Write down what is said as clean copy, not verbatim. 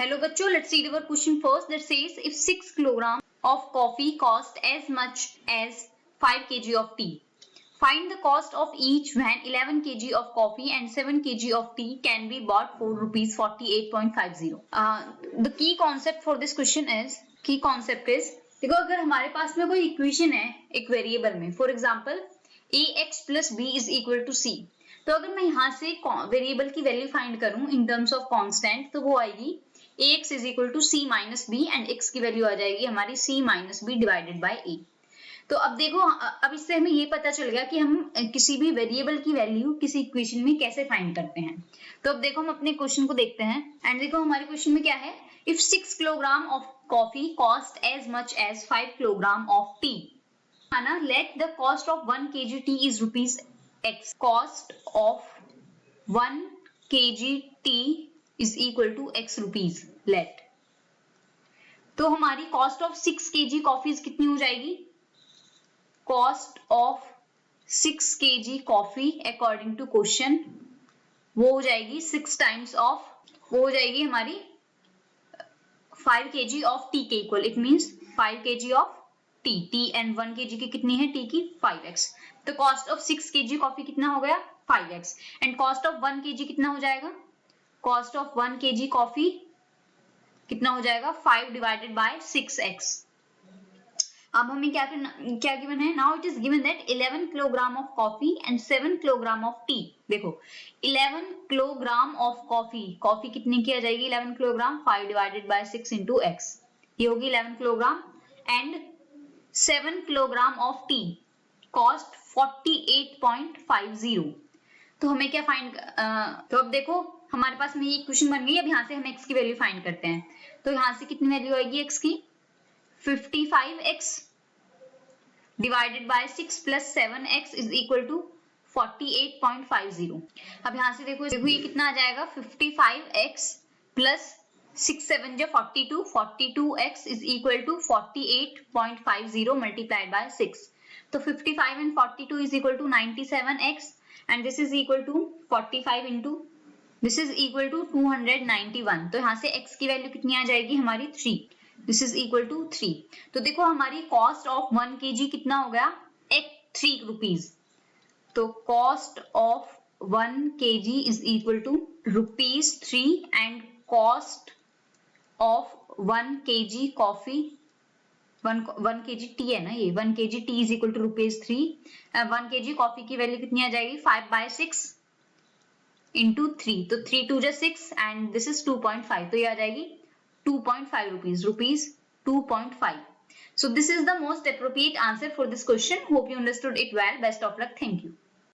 Hello बच्चों, let's read our question first. That says if 6 kilogram of coffee cost as much as 5 kg of tea, find the cost of each when 11 kg of coffee and 7 kg of tea can be bought for rupees 48.50. The key concept for this question is, देखो अगर हमारे पास में कोई equation है एक variable में, for example ax plus b is equal to c, तो अगर मैं यहाँ से वेरिएबल की वैल्यू फाइंड करूं इन टर्म्स ऑफ कांस्टेंट, तो वो आएगी ax is equal to c minus b and x की वैल्यू आ जाएगी हमारी c minus b divided by a। तो अब देखो, अब इससे हमें ये पता चल गया कि हम किसी भी वेरिएबल की वैल्यू किसी इक्वेशन में कैसे फाइंड करते हैं। तो अब देखो हम अपने क्वेश्चन को देखते हैं एंड देखो हमारे क्वेश्चन में क्या है, if 6 kilogram of coffee cost as much as 5 kilogram of tea, माना let the cost of 1 kg T is rupees x, cost of 1 kg T is equal to x rupees let. तो हमारी cost of 6 kg coffees कितनी हो जाएगी, cost of 6 kg coffee according to question वो हो जाएगी 6 times of, वो हो जाएगी हमारी 5 kg ऑफ टी के equal, it means 5 kg of T, T and 1 kg की कितनी है, टी की 5x। तो कॉस्ट ऑफ 6 kg कॉफी कितना हो गया 5x and cost of 1 kg कितना हो जाएगा, कॉस्ट ऑफ 1 kg कॉफी कितना हो जाएगा 5 डिवाइडेड बाय 6x। अब हमें क्या गिवन है, now it is given that 11 kilogram of coffee and 7 kilogram of T. देखो 11 किलोग्राम ऑफ कॉफी, कॉफी कितनी की आ जाएगी 11 kilogram, 5 divided by 6 into x, ये होगी 11 kilogram and 7 kilogram of T cost 48.50। तो हमें क्या फाइंड, तो अब देखो हमारे पास में ये क्वेश्चन बन गई। अब यहाँ से हम x की वैल्यू फाइंड करते हैं, तो यहाँ से कितनी वैल्यू आएगी x की 55x divided by 6 plus 7x is equal to 48.50। अब यहाँ से देखो ये कितना आ जाएगा 55x प्लस 6 7 जो 42, 42x is equal to 48.50 multiplied by 6। तो 55 and 42 is equal to 97x and this is equal to 45 into this is equal to 291। तो यहाँ से x की वैल्यू कितनी आ जाएगी हमारी 3, दिस इज इक्वल टू 3। तो देखो हमारी कॉस्ट ऑफ 1 kg कितना हो गया 3 रुपीज। तो cost of 1 kg is equal to rupees 3 and cost of 1 kg coffee 1 kg tea है ना, ये 1 kg T is equal to rupees 3। 1 kg coffee की वैल्यू कितनी आ जाएगी 5/6 इंटू 3, तो 3 2 जा 6 एंड दिस इज 2.5, तो ये आ जाएगी 2.5 rupees, rupees 2.5। So this is the most appropriate answer for this question. Hope you understood it well. Best of luck. Thank you.